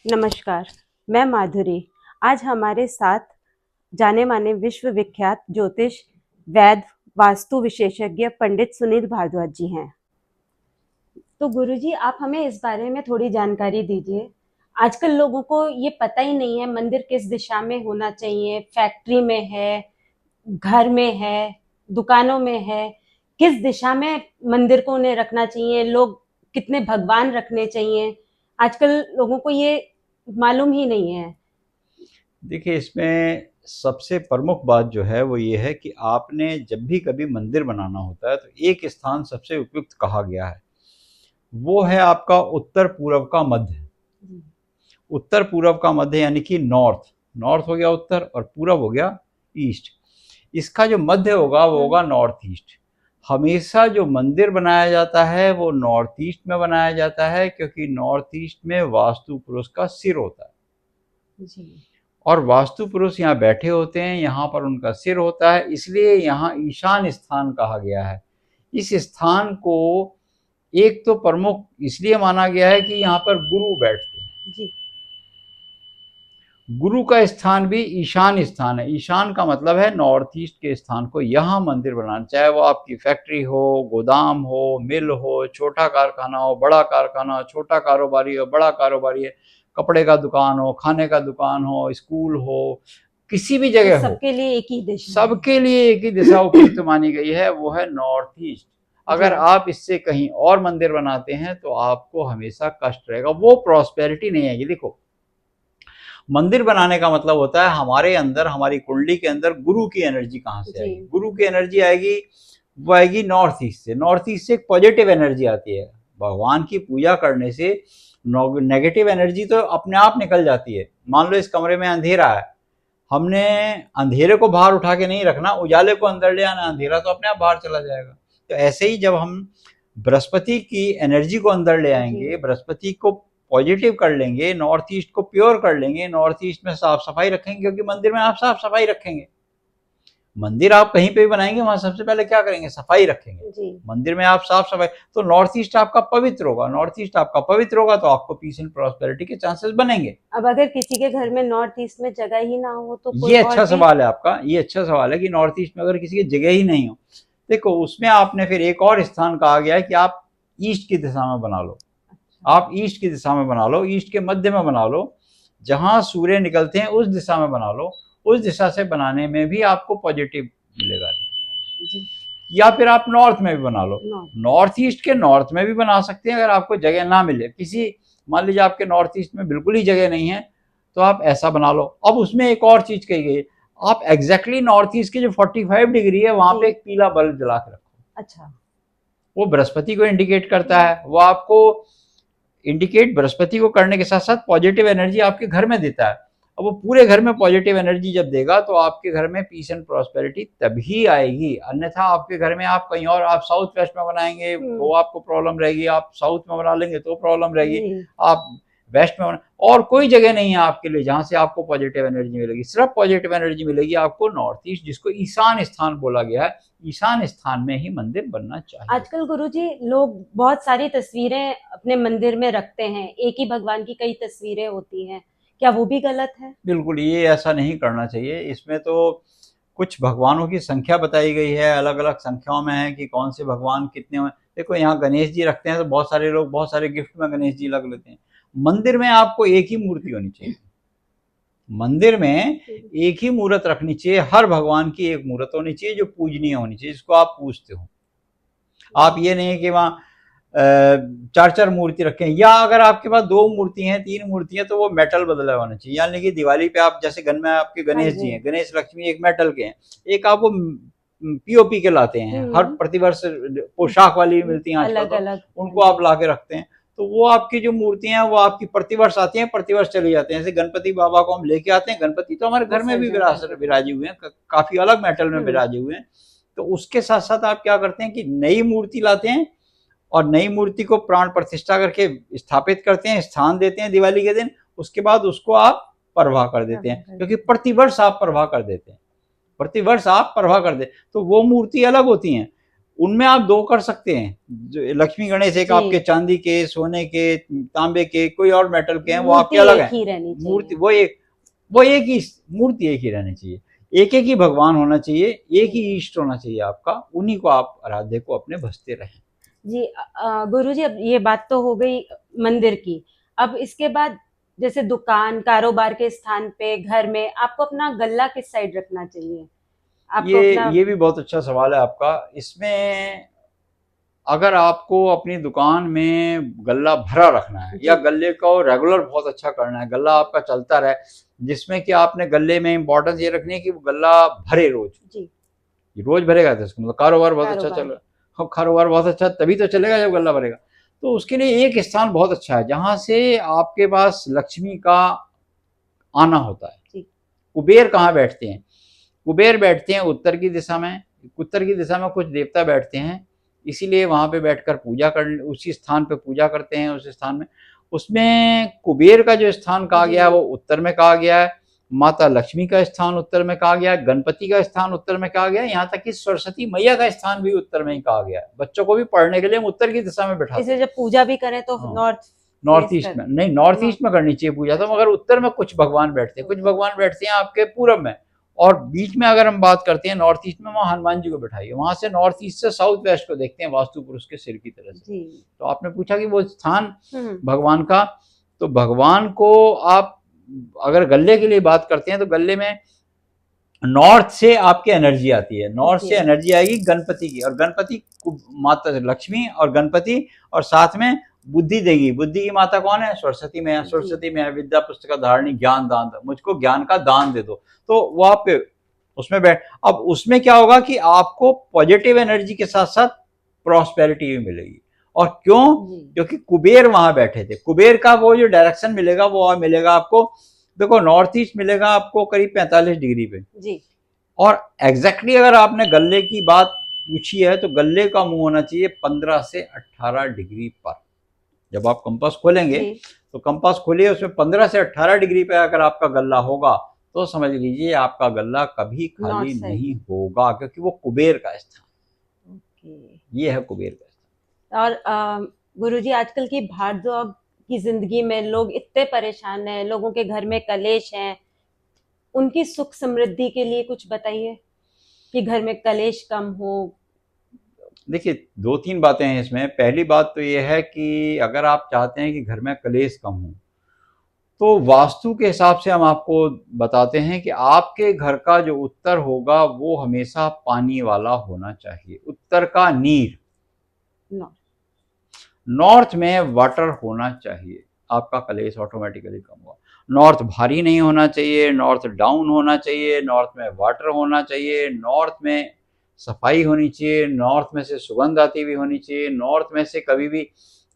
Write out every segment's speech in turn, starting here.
नमस्कार, मैं माधुरी। आज हमारे साथ जाने माने विश्व विख्यात ज्योतिष, वैद्य, वास्तु विशेषज्ञ पंडित सुनील भारद्वाज जी हैं। तो गुरुजी, आप हमें इस बारे में थोड़ी जानकारी दीजिए। आजकल लोगों को ये पता ही नहीं है मंदिर किस दिशा में होना चाहिए, फैक्ट्री में है, घर में है, दुकानों में है, किस दिशा में मंदिर को उन्हें रखना चाहिए, लोग कितने भगवान रखने चाहिए। आजकल लोगों को ये मालूम ही नहीं है। देखिए, इसमें सबसे प्रमुख बात जो है वो ये है कि आपने जब भी कभी मंदिर बनाना होता है तो एक स्थान सबसे उपयुक्त कहा गया है। वो है आपका उत्तर पूर्व का मध्य। उत्तर पूर्व का मध्य यानी कि नॉर्थ। नॉर्थ हो गया उत्तर और पूरब हो गया ईस्ट। इसका जो मध्य होगा वो होगा नॉर्थ ईस्ट। हमेशा जो मंदिर बनाया जाता है वो नॉर्थ ईस्ट में बनाया जाता है, क्योंकि नॉर्थ ईस्ट में वास्तु पुरुष का सिर होता है जी। और वास्तु पुरुष यहाँ बैठे होते हैं, यहाँ पर उनका सिर होता है, इसलिए यहाँ ईशान स्थान कहा गया है। इस स्थान को एक तो प्रमुख इसलिए माना गया है कि यहाँ पर गुरु बैठते हैं। जी। गुरु का स्थान भी ईशान स्थान है। ईशान का मतलब है नॉर्थ ईस्ट के स्थान को यहाँ मंदिर बनाना, चाहे वो आपकी फैक्ट्री हो, गोदाम हो, मिल हो, छोटा कारखाना हो, बड़ा कारखाना हो, छोटा कारोबारी हो, बड़ा कारोबारी है, कपड़े का दुकान हो, खाने का दुकान हो, स्कूल हो, किसी भी तो जगह हो, सबके लिए एक ही दिशा है। सबके लिए एक ही दिशा उपयुक्त मानी गई है, वो है नॉर्थ ईस्ट। जी। अगर आप इससे कहीं और मंदिर बनाते हैं तो आपको हमेशा कष्ट रहेगा, वो प्रॉस्पेरिटी नहीं आएगी। देखो, मंदिर बनाने का मतलब होता है हमारे अंदर, हमारी कुंडली के अंदर गुरु की एनर्जी कहाँ से आएगी। गुरु की एनर्जी आएगी, वो आएगी नॉर्थ ईस्ट से। नॉर्थ ईस्ट से एक पॉजिटिव एनर्जी आती है। भगवान की पूजा करने से नेगेटिव एनर्जी तो अपने आप निकल जाती है। मान लो इस कमरे में अंधेरा है, हमने अंधेरे को बाहर उठा के नहीं रखना, उजाले को अंदर ले आना, अंधेरा तो अपने आप बाहर चला जाएगा। तो ऐसे ही जब हम बृहस्पति की एनर्जी को अंदर ले आएंगे, बृहस्पति को पॉजिटिव कर लेंगे, नॉर्थ ईस्ट को प्योर कर लेंगे, नॉर्थ ईस्ट में साफ सफाई रखेंगे, क्योंकि मंदिर में आप साफ सफाई रखेंगे। मंदिर आप कहीं पे भी बनाएंगे वहां सबसे पहले क्या करेंगे, सफाई रखेंगे। जी। मंदिर में आप साफ सफाई, तो नॉर्थ ईस्ट आपका पवित्र होगा। नॉर्थ ईस्ट आपका पवित्र होगा तो आपको पीस एंड प्रॉस्पेरिटी के चांसेस बनेंगे। अब अगर किसी के घर में नॉर्थ ईस्ट में जगह ही ना हो तो कोई ये और अच्छा भी। सवाल है आपका, ये अच्छा सवाल है कि नॉर्थ ईस्ट में अगर किसी की जगह ही नहीं हो। देखो, उसमें आपने फिर एक और स्थान कहा गया है कि आप ईस्ट की दिशा में बना लो। आप ईस्ट की दिशा में बना लो, ईस्ट के मध्य में बना लो, जहां सूर्य निकलते हैं उस दिशा में बना लो। उस दिशा से बनाने में भी आपको पॉजिटिव मिलेगा। जी। या फिर आप नॉर्थ में भी बना लो। नॉर्थ। नॉर्थ ईस्ट के नॉर्थ में भी बना सकते हैं अगर आपको जगह ना मिले किसी। मान लीजिए आपके नॉर्थ ईस्ट में बिल्कुल ही जगह नहीं है तो आप ऐसा बना लो। अब उसमें एक और चीज कही गई, आप एग्जैक्टली नॉर्थ ईस्ट के जो 45 डिग्री है वहां पे एक पीला बल्ब जला के रखो। अच्छा। वो बृहस्पति को इंडिकेट करता है, वो आपको इंडिकेट बृहस्पति को करने के साथ साथ पॉजिटिव एनर्जी आपके घर में देता है। अब वो पूरे घर में पॉजिटिव एनर्जी जब देगा तो आपके घर में पीस एंड प्रॉस्पेरिटी तभी आएगी। अन्यथा आपके घर में आप कहीं और, आप साउथ वेस्ट में बनाएंगे तो आपको प्रॉब्लम रहेगी, आप साउथ में बना लेंगे तो प्रॉब्लम रहेगी, आप वेस्ट में बना, और कोई जगह नहीं है आपके लिए जहां से आपको पॉजिटिव एनर्जी मिलेगी। सिर्फ पॉजिटिव एनर्जी मिलेगी आपको नॉर्थ ईस्ट, जिसको ईशान स्थान बोला गया है। ईशान स्थान में ही मंदिर बनना चाहिए। आजकल गुरुजी लोग बहुत सारी तस्वीरें अपने मंदिर में रखते हैं, एक ही भगवान की कई तस्वीरें होती हैं, क्या वो भी गलत है? बिल्कुल, ये ऐसा नहीं करना चाहिए। इसमें तो कुछ भगवानों की संख्या बताई गई है, अलग अलग संख्याओं में है कि कौन से भगवान कितने में। देखो, यहाँ गणेश जी रखते हैं तो बहुत सारे लोग बहुत सारे गिफ्ट में गणेश जी लग लेते हैं। मंदिर में आपको एक ही मूर्ति होनी चाहिए। मंदिर में एक ही मूर्त रखनी चाहिए, हर भगवान की एक मूर्त होनी चाहिए जो पूजनीय होनी चाहिए, जिसको आप पूजते हो। आप ये नहीं कि वहाँ चार चार मूर्ति रखें, या अगर आपके पास दो मूर्ति हैं, तीन मूर्ति हैं, तो वो मेटल बदला होना चाहिए। यानी कि दिवाली पे आप जैसे घर में आपके गणेश जी हैं, गणेश लक्ष्मी एक मेटल के हैं, एक आपको पीओपी के लाते हैं, हर प्रतिवर्ष पोशाक वाली मिलती हैं आजकल, अलग तो अलग। उनको आप ला के रखते हैं। तो वो आपकी जो मूर्तियां हैं वो आपकी प्रतिवर्ष आती हैं, प्रतिवर्ष चली जाती हैं। जैसे गणपति बाबा को हम लेके आते हैं, गणपति तो हमारे घर में भी विराजे हुए हैं, काफी अलग मेटल में विराजे हुए हैं। तो उसके साथ साथ आप क्या करते हैं कि नई मूर्ति लाते हैं और नई मूर्ति को प्राण प्रतिष्ठा करके स्थापित करते हैं, स्थान देते हैं दिवाली के दिन। उसके बाद उसको आप प्रवाह कर देते हैं, क्योंकि प्रतिवर्ष आप प्रवाह कर देते हैं, प्रतिवर्ष आप प्रवाह कर दे, तो वो मूर्ति अलग होती हैं। उनमें आप दो कर सकते हैं। जो लक्ष्मी गणेश एक जी। आपके चांदी के, सोने के, तांबे के, कोई और मेटल के हैं, वो आपके मूर्ति अलग एक हैं। ही रहनी मूर्ति चाहिए। वो एक ही मूर्ति एक ही रहनी चाहिए। एक एक ही भगवान होना चाहिए, एक ही इष्ट होना चाहिए आपका, उन्हीं को आप आराध्य को अपने भजते रहें। जी गुरुजी, अब ये बात तो हो गई मंदिर की। अब इसके बाद जैसे दुकान, कारोबार के स्थान पे, घर में आपको अपना गल्ला किस साइड रखना चाहिए? आपको ये अपना ये भी बहुत अच्छा सवाल है आपका। इसमें अगर आपको अपनी दुकान में गल्ला भरा रखना है या जी, गल्ले को रेगुलर बहुत अच्छा करना है, गल्ला आपका चलता रहे, जिसमें कि आपने गल्ले में इम्पोर्टेंस ये रखनी है कि वो गल्ला भरे रोज। जी, रोज भरेगा तो उसका मतलब कारोबार बहुत अच्छा चल कारोबार। रहा है। हाँ, कारोबार बहुत अच्छा तभी तो चलेगा जब गल्ला भरेगा। तो उसके लिए एक स्थान बहुत अच्छा है जहां से आपके पास लक्ष्मी का आना होता है। जी, कुबेर कहाँ बैठते हैं? कुबेर बैठते हैं उत्तर की दिशा में। उत्तर की दिशा में कुछ देवता बैठते हैं, इसीलिए वहां पे बैठकर पूजा कर, उसी स्थान पे पूजा करते हैं उस स्थान में। उसमें कुबेर का जो स्थान कहा जी, गया है वो उत्तर में कहा गया है, माता लक्ष्मी का स्थान उत्तर में कहा गया है, गणपति का स्थान उत्तर में कहा गया है, यहाँ तक कि सरस्वती मैया का स्थान भी उत्तर में ही कहा गया है। बच्चों को भी पढ़ने के लिए हम उत्तर की दिशा में बैठाते इसे हैं। जब पूजा भी करें तो हाँ, नॉर्थ नॉर्थ फेस ईस्ट कर में नहीं, नॉर्थ नॉर्थ। ईस्ट में करनी चाहिए पूजा तो, अच्छा, मगर उत्तर में कुछ भगवान बैठते हैं, कुछ भगवान बैठते हैं आपके पूरब में। और बीच में अगर हम बात करते हैं नॉर्थ ईस्ट में, वहाँ हनुमान जी को बैठाइए। वहां से नॉर्थ ईस्ट से साउथ वेस्ट को देखते हैं वास्तु पुरुष के सिर की तरह से। जी। तो आपने पूछा कि वो स्थान हुँ, भगवान का, तो भगवान को आप अगर गले के लिए बात करते हैं तो गले में नॉर्थ से आपकी एनर्जी आती है, नॉर्थ जी, से एनर्जी आएगी गणपति की, और गणपति माता लक्ष्मी और गणपति, और साथ में बुद्धि देगी। बुद्धि की माता कौन है? सरस्वती में है। जी, सरस्वती में है विद्या पुस्तक धारणी ज्ञान दान, मुझको ज्ञान का दान दे दो। तो वो आप उसमें बैठ, अब उसमें क्या होगा कि आपको पॉजिटिव एनर्जी के साथ साथ प्रॉस्पेरिटी भी मिलेगी। और क्यों? जी, क्योंकि कुबेर वहां बैठे थे। कुबेर का वो जो डायरेक्शन मिलेगा वो मिलेगा आपको, देखो नॉर्थ ईस्ट मिलेगा आपको करीब 45 डिग्री पे। जी, और एग्जैक्टली अगर आपने गल्ले की बात पूछी है तो गल्ले का मुंह होना चाहिए 15 से 18 डिग्री पर। जब आप कंपास खोलेंगे जी, तो कंपास खोलिए, उसमें 15 से 18 डिग्री पे अगर आपका गल्ला होगा तो समझ लीजिए आपका गल्ला कभी नॉर्थ खाली साइड। नहीं होगा, क्योंकि वो कुबेर का स्थान, ओके। ये है कुबेर का और गुरुजी, आजकल की भाग-दौड़ की ज़िंदगी में लोग इतने परेशान हैं, लोगों के घर में कलेश हैं, उनकी सुख समृद्धि के लिए कुछ बताइए कि घर में कलेश कम हो। स्थान। देखिए, दो तीन बातें हैं इसमें। पहली बात तो ये है कि अगर आप चाहते हैं कि घर में कलेश कम हो तो वास्तु के हिसाब से हम आपको बताते हैं कि आपके घर का जो उत्तर होगा वो हमेशा पानी वाला होना चाहिए। उत्तर का नीर, नॉर्थ। नॉर्थ में वाटर होना चाहिए, आपका कलेश ऑटोमेटिकली कम होगा। नॉर्थ भारी नहीं होना चाहिए, नॉर्थ डाउन होना चाहिए, नॉर्थ में वाटर होना चाहिए, नॉर्थ में सफाई होनी चाहिए, नॉर्थ में से सुगंध आती हुई होनी चाहिए, नॉर्थ में से कभी भी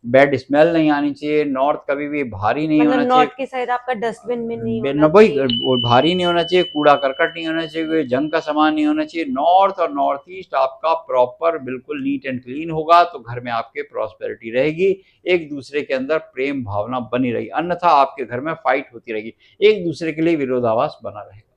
बैड स्मेल नहीं आनी चाहिए, नॉर्थ कभी भी भारी नहीं मतलब होना चाहिए। नॉर्थ की साइड आपका डस्टबिन भी नहीं न होना भाई, चाहिए। वो भारी नहीं होना चाहिए, कूड़ा करकट नहीं होना चाहिए, कोई जंग का सामान नहीं होना चाहिए। नॉर्थ और नॉर्थ ईस्ट आपका प्रॉपर बिल्कुल नीट एंड क्लीन होगा तो घर में आपके प्रॉस्पेरिटी रहेगी, एक दूसरे के अंदर प्रेम भावना बनी रहेगी। अन्यथा आपके घर में फाइट होती रहेगी, एक दूसरे के लिए विरोधाभास बना रहेगा।